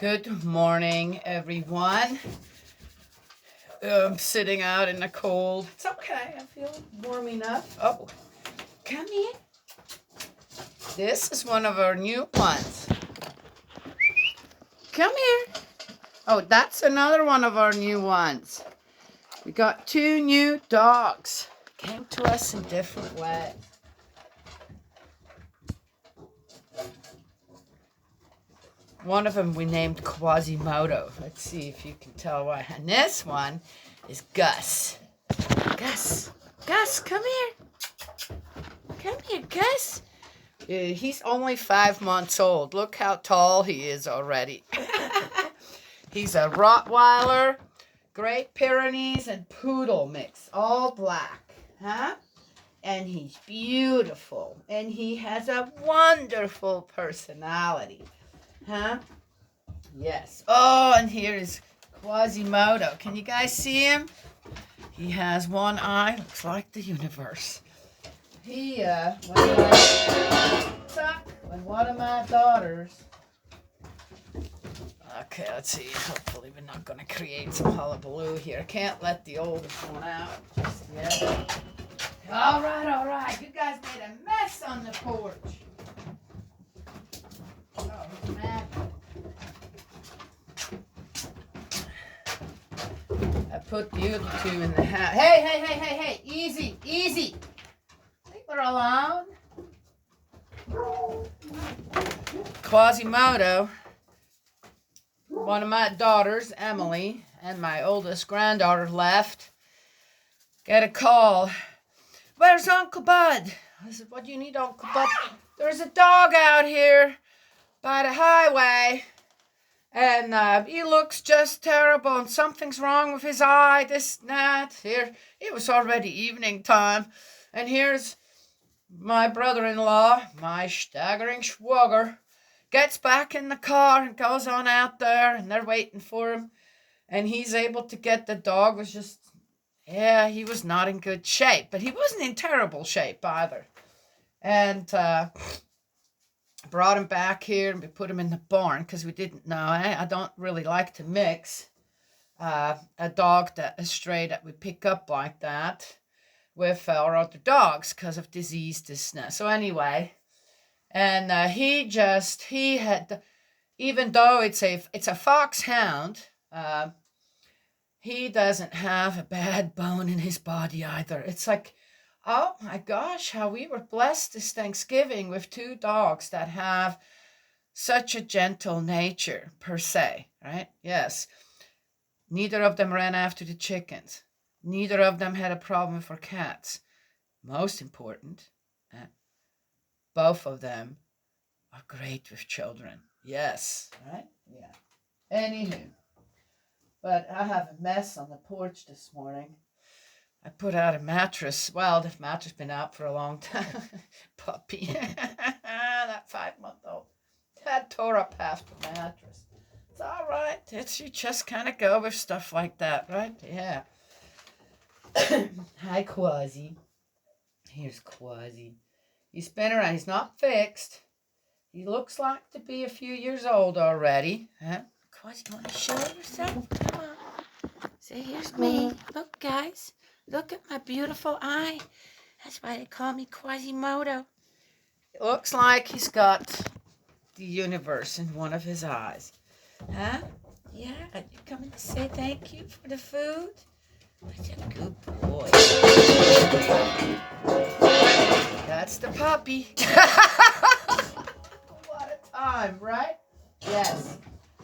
Good morning, everyone. I'm sitting out in the cold. It's okay. I feel warm enough. Oh, come here. This is one of our new ones. Come here. Oh, that's another one of our new ones. We got two new dogs. Came to us in different ways. One of them we named Quasimodo. Let's see if you can tell why. And this one is Gus. Gus, come here. Come here, Gus. He's only 5 months old. Look how tall he is already. He's a Rottweiler, Great Pyrenees, and Poodle mix, all black. Huh? And he's beautiful. And he has a wonderful personality. Huh? Yes. Oh, and here is Quasimodo. Can you guys see him? He has one eye. Looks like the universe. He, when one of my daughters... Okay, let's see. Hopefully we're not going to create some hullabaloo here. Can't let the oldest one out just yet. All right. You guys made a mess on the porch. Oh, he's mad. I put the other two in the house. Hey, easy. Leave her alone. Quasimodo, one of my daughters, Emily, and my oldest granddaughter left. Get a call. Where's Uncle Bud? I said, what do you need, Uncle Bud? There's a dog out here by the highway, and he looks just terrible, and something's wrong with his eye, this and that. Here, it was already evening time, and here's my brother-in-law, my staggering schwager, gets back in the car and goes on out there, and they're waiting for him, and he's able to get the dog. Was just, he was not in good shape, but he wasn't in terrible shape either. And brought him back here, and we put him in the barn because we didn't know. I don't really like to mix a stray that we pick up like that with our other dogs because of disease. So anyway, and he had, even though it's a foxhound, he doesn't have a bad bone in his body either. It's like, oh my gosh, how we were blessed this Thanksgiving with two dogs that have such a gentle nature, per se, right? Yes. Neither of them ran after the chickens. Neither of them had a problem for cats. Most important, both of them are great with children. Yes, right? Yeah. Anywho, but I have a mess on the porch this morning. I put out a mattress. Well, the mattress been out for a long time. Puppy. That 5-month-old. That tore up half the mattress. It's all right. You just kind of go with stuff like that, right? Yeah. Hi, Quasi. Here's Quasi. He's been around. He's not fixed. He looks like to be a few years old already. Huh? Quasi, you want to show yourself? Come on. Say, here's me. Look, guys. Look at my beautiful eye. That's why they call me Quasimodo. It looks like he's got the universe in one of his eyes. Huh? Yeah? You coming to say thank you for the food? What a good boy. That's the puppy. What a time, right? Yes.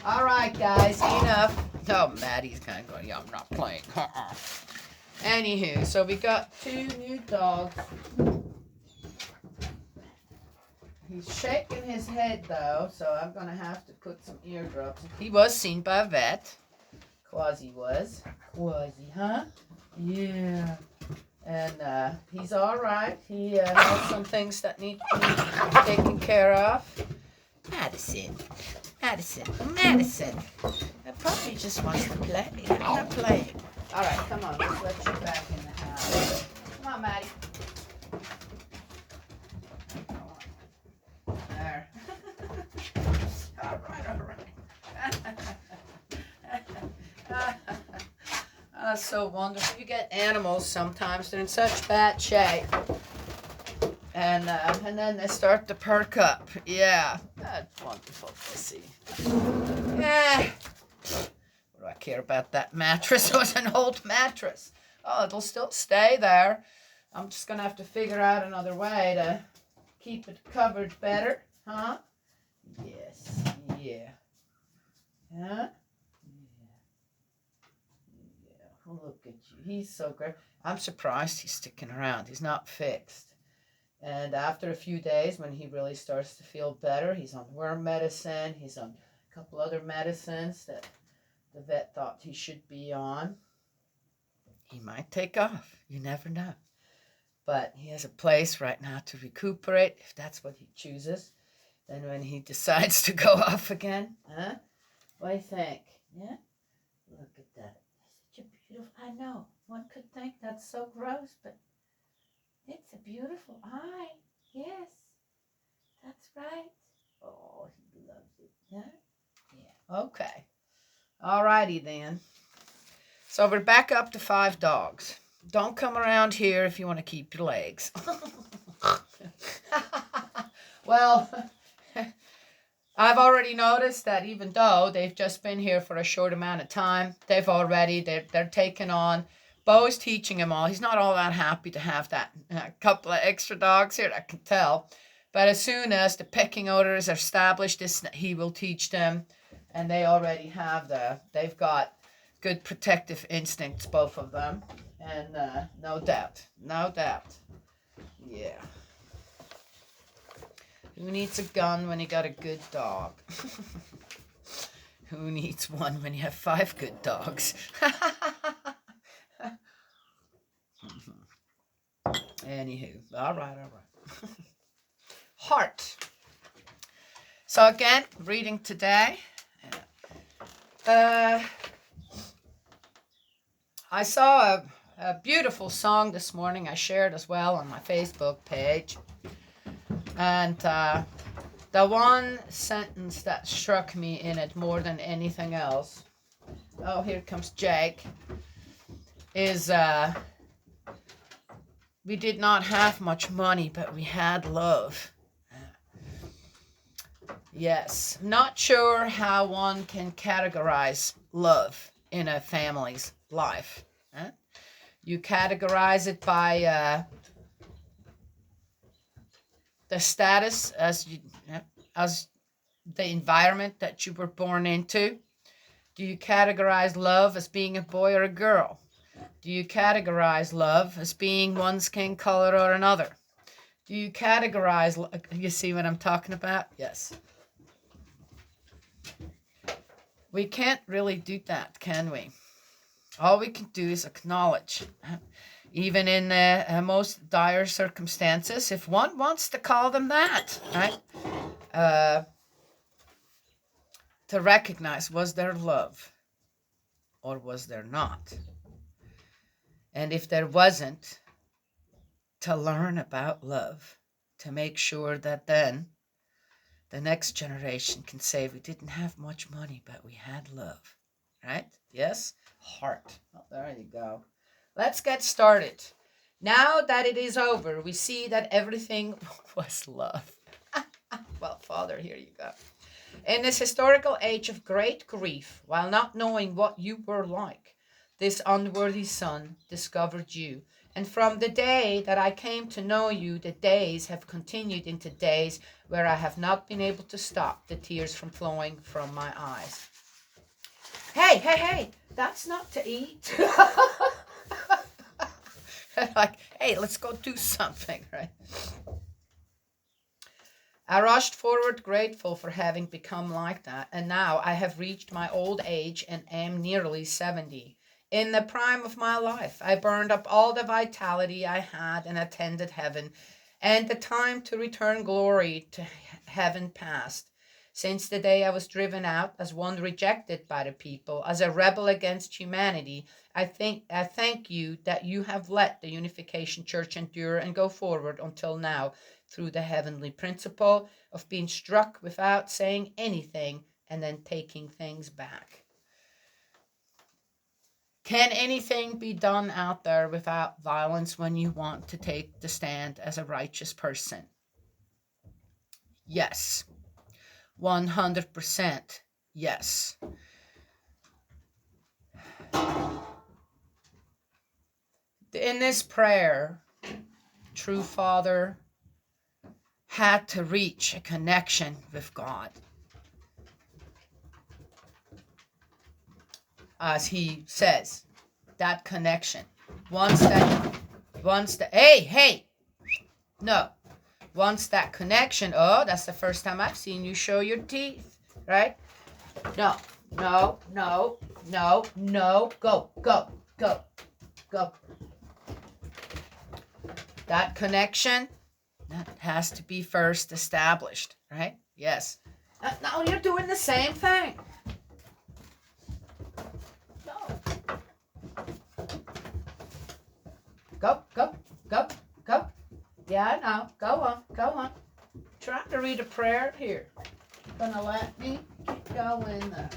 All right, guys. Enough. No, Maddie's kind of going, yeah, I'm not playing. Anywho, so we got two new dogs. He's shaking his head, though, so I'm going to have to put some eardrops. He was seen by a vet. Quasi was. Quasi, huh? Yeah. And he's all right. He has some things that need to be taken care of. Madison. The puppy just wants to play. I'm not playing. All right, come on. Let's let you back in the house. Come on, Maddie. There. All right. That's so wonderful. You get animals sometimes, they're in such bad shape. And then they start to perk up. Yeah, that's wonderful to see. Yeah. What do I care about that mattress? It was an old mattress. Oh, it'll still stay there. I'm just going to have to figure out another way to keep it covered better. Huh? Yes. Yeah. Huh? Oh, look at you. He's so great. I'm surprised he's sticking around. He's not fixed. And after a few days, when he really starts to feel better, he's on worm medicine. He's on a couple other medicines that the vet thought he should be on. He might take off. You never know. But he has a place right now to recuperate, if that's what he chooses. Then when he decides to go off again, huh? What do you think? Yeah? Look at that. Such a beautiful, I know. One could think that's so gross, but it's a beautiful eye. Yes. That's right. Oh, he loves it. Yeah? Yeah. Okay. All righty then. So we're back up to 5 dogs. Don't come around here if you want to keep your legs. Well, I've already noticed that even though they've just been here for a short amount of time, they're taking on. Bo is teaching him all. He's not all that happy to have that couple of extra dogs here, I can tell. But as soon as the pecking order is established, he will teach them. And they already have they've got good protective instincts, both of them. And no doubt. Yeah. Who needs a gun when you got a good dog? Who needs one when you have 5 good dogs? Anywho, all right. Heart. So again, reading today. I saw a beautiful song this morning I shared as well on my Facebook page. And the one sentence that struck me in it more than anything else, oh, here comes Jake, is we did not have much money, but we had love. Yes, not sure how one can categorize love in a family's life. Huh? You categorize it by the status as the environment that you were born into. Do you categorize love as being a boy or a girl? Do you categorize love as being one skin color or another? Do you categorize, you see what I'm talking about? Yes. We can't really do that, can we? All we can do is acknowledge. Even in the most dire circumstances, if one wants to call them that, right? To recognize, was there love or was there not? And if there wasn't, to learn about love, to make sure that then the next generation can say we didn't have much money, but we had love, right? Yes? Heart. Oh, there you go. Let's get started. Now that it is over, we see that everything was love. Well, Father, here you go. In this historical age of great grief, while not knowing what you were like, this unworthy son discovered you. And from the day that I came to know you, the days have continued into days where I have not been able to stop the tears from flowing from my eyes. Hey, that's not to eat. Like, hey, let's go do something, right? I rushed forward, grateful for having become like that, and now I have reached my old age and am nearly 70. In the prime of my life, I burned up all the vitality I had and attended heaven, and the time to return glory to heaven passed. Since the day I was driven out as one rejected by the people, as a rebel against humanity, I thank you that you have let the Unification Church endure and go forward until now through the heavenly principle of being struck without saying anything and then taking things back. Can anything be done out there without violence when you want to take the stand as a righteous person? Yes. 100% yes. In this prayer, True Father had to reach a connection with God. As he says, that connection. Once that connection, oh, that's the first time I've seen you show your teeth, right? No, go. That connection, that has to be first established, right? Yes. Now you're doing the same thing. No. Go. Yeah, I know. Go on. Trying to read a prayer here. Gonna let me keep going there.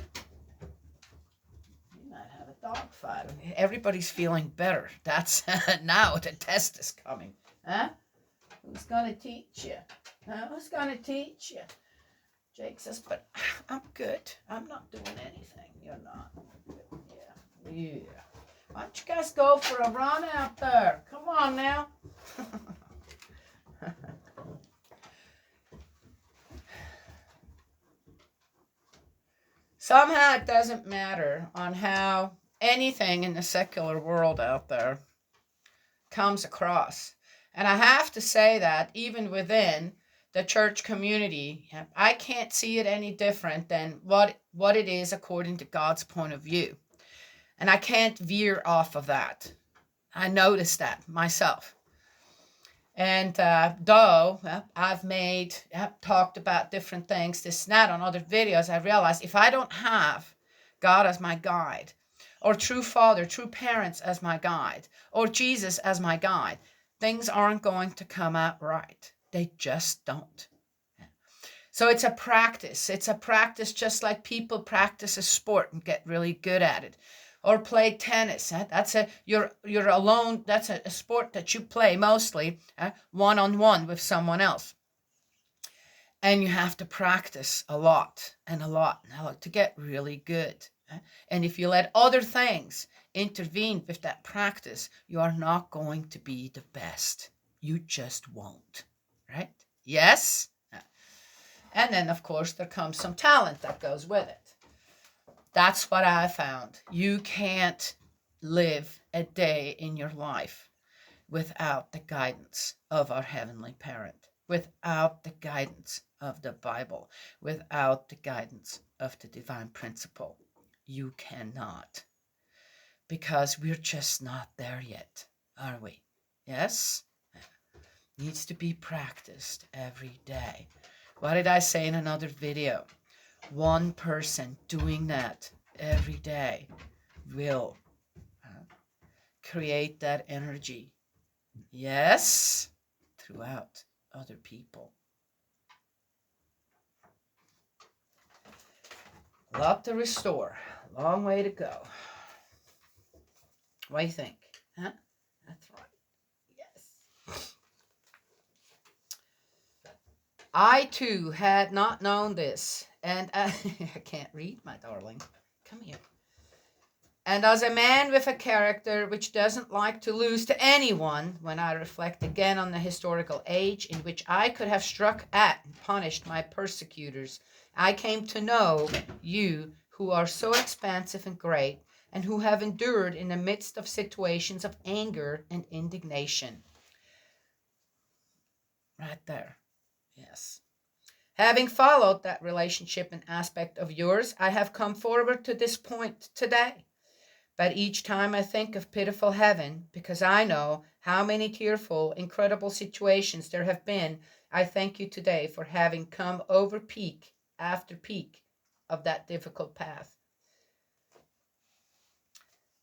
You might have a dog fight. Everybody's feeling better. That's now the test is coming. Huh? Who's gonna teach you? Who's gonna teach you? Jake says, but I'm good. I'm not doing anything. You're not. Yeah. Why don't you guys go for a run out there? Come on now. Somehow it doesn't matter on how anything in the secular world out there comes across. And I have to say that even within the church community, I can't see it any different than what it is according to God's point of view. And I can't veer off of that. I noticed that myself. And though I've talked about different things, this and that on other videos, I realized if I don't have God as my guide, or true father, true parents as my guide, or Jesus as my guide, things aren't going to come out right. They just don't. So it's a practice. It's a practice just like people practice a sport and get really good at it. Or play tennis. That's you're alone. That's a sport that you play mostly one-on-one with someone else. And you have to practice a lot to get really good. And if you let other things intervene with that practice, you are not going to be the best. You just won't. Right? Yes? And then, of course, there comes some talent that goes with it. That's what I found. You can't live a day in your life without the guidance of our Heavenly Parent, without the guidance of the Bible, without the guidance of the divine principle. You cannot. Because we're just not there yet, are we? Yes? Needs to be practiced every day. What did I say in another video? One person doing that every day will create that energy. Yes, throughout other people. A lot to restore. Long way to go. What do you think? Huh? That's right. Yes. I too had not known this. And I can't read, my darling. Come here. And as a man with a character which doesn't like to lose to anyone, when I reflect again on the historical age in which I could have struck at and punished my persecutors, I came to know you who are so expansive and great, and who have endured in the midst of situations of anger and indignation. Right there. Yes. Having followed that relationship and aspect of yours, I have come forward to this point today. But each time I think of pitiful heaven, because I know how many tearful, incredible situations there have been, I thank you today for having come over peak after peak of that difficult path.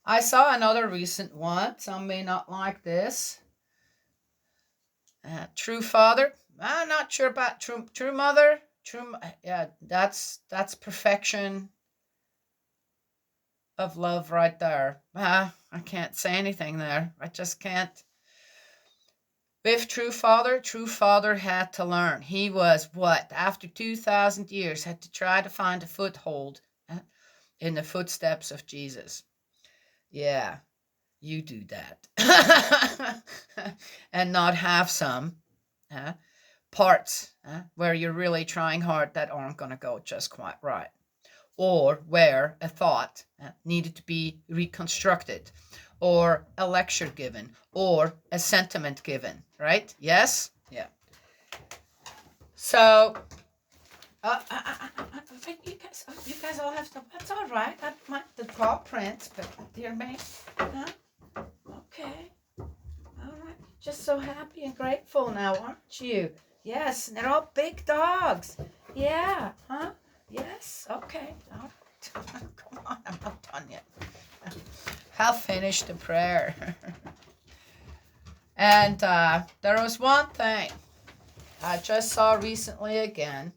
I saw another recent one. Some may not like this. True father. I'm not sure about true mother. Yeah, that's perfection. of love right there. I can't say anything there. I just can't. With True Father had to learn. He was what? After 2,000 years, had to try to find a foothold in the footsteps of Jesus. Yeah, you do that. And not have some parts where you're really trying hard that aren't going to go just quite right. Or where a thought needed to be reconstructed, or a lecture given, or a sentiment given, right? Yes? Yeah. So, you guys all have to, that's all right. I don't mind the paw prints, but dear me, okay. All right. Just so happy and grateful now, aren't you? Yes, and they're all big dogs. Yeah, huh? Yes, okay. All right. Come on, I'm not done yet. I'll finish the prayer. And there was one thing I just saw recently again.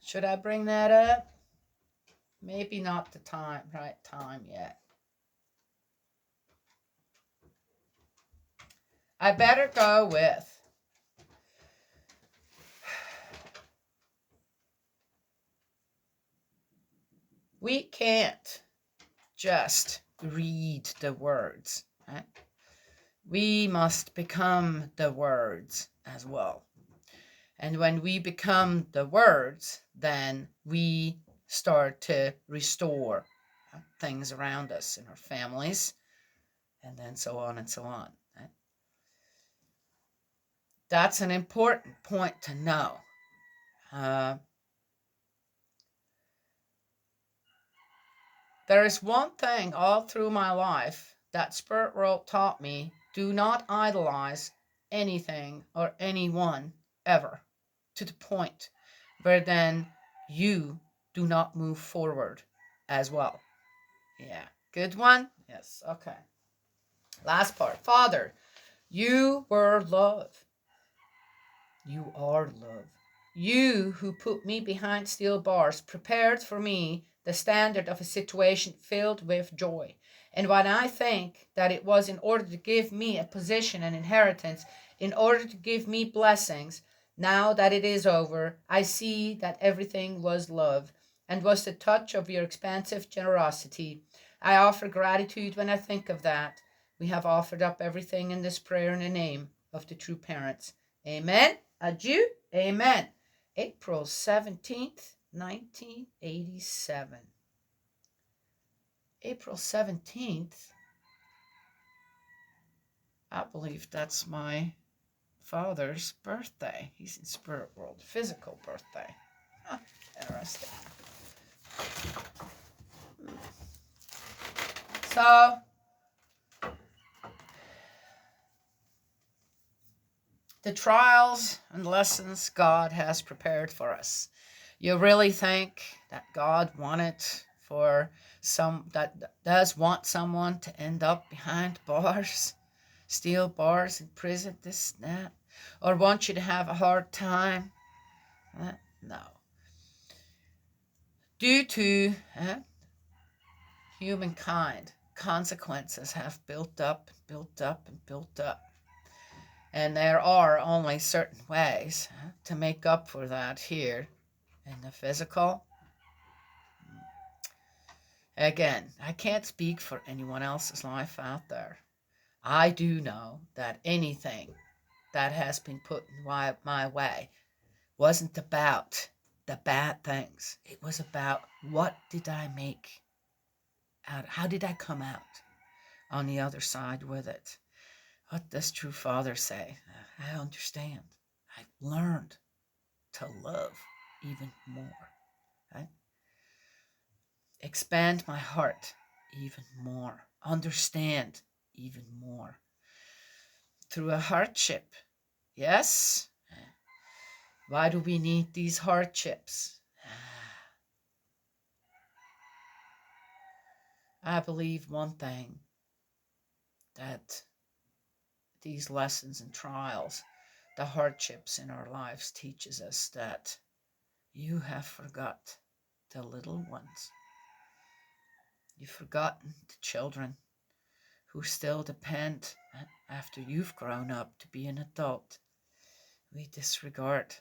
Should I bring that up? Maybe not the right time yet. I better go with we can't just read the words. Right? We must become the words as well. And when we become the words, then we start to restore things around us in our families, and then so on and so on. Right? That's an important point to know. There is one thing all through my life that Spirit World taught me: do not idolize anything or anyone ever, to the point where then you do not move forward as well. Yeah, good one? Yes, okay. Last part. Father, you were love. You are love. You who put me behind steel bars prepared for me the standard of a situation filled with joy. And when I think that it was in order to give me a position and inheritance, in order to give me blessings, now that it is over, I see that everything was love and was the touch of your expansive generosity. I offer gratitude when I think of that. We have offered up everything in this prayer in the name of the true parents. Amen. Adieu. Amen. April 17th, 1987. April 17th, I believe that's my father's birthday. He's in Spirit World. Physical birthday. Huh, interesting. So, the trials and lessons God has prepared for us. You really think that God wanted for does want someone to end up behind bars, steel bars in prison, this, that, or want you to have a hard time? No. Due to humankind, consequences have built up, built up, and built up. And there are only certain ways to make up for that here in the physical. Again, I can't speak for anyone else's life out there. I do know that anything that has been put in my way wasn't about the bad things. It was about what did I make out? How did I come out on the other side with it? What does True Father say? I understand. I've learned to love even more. Right? Expand my heart even more. Understand even more. Through a hardship. Yes? Why do we need these hardships? I believe one thing, that these lessons and trials, the hardships in our lives, teaches us that you have forgot the little ones. You've forgotten the children who still depend after you've grown up to be an adult. We disregard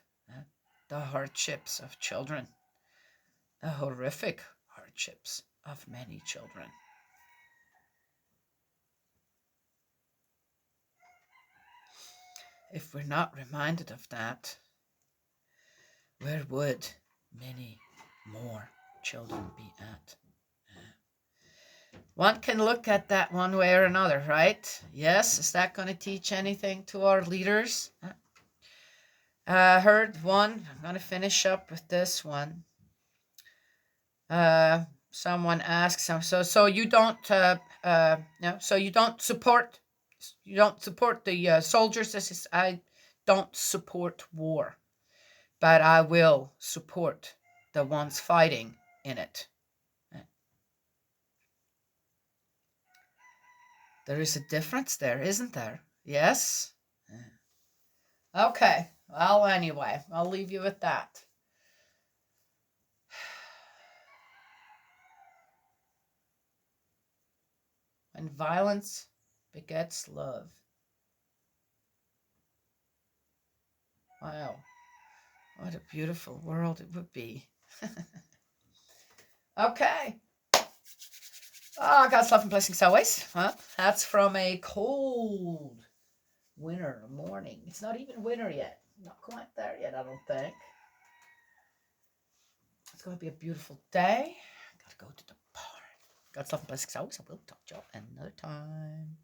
the hardships of children, the horrific hardships of many children. If we're not reminded of that, where would many more children be at? One can look at that one way or another, right? Yes, is that going to teach anything to our leaders? Heard one. I'm going to finish up with this one. Someone asks, so you don't, no, so you don't support the soldiers. This is, I don't support war, but I will support the ones fighting in it. There is a difference there, isn't there? Yes? Okay. Well, anyway, I'll leave you with that. When violence begets love. Wow. What a beautiful world it would be. Okay. Oh, God's love and blessings always. Well, that's from a cold winter morning. It's not even winter yet. Not quite there yet, I don't think. It's going to be a beautiful day. Gotta go to the barn. God's love and blessings always. I will talk to y'all another time.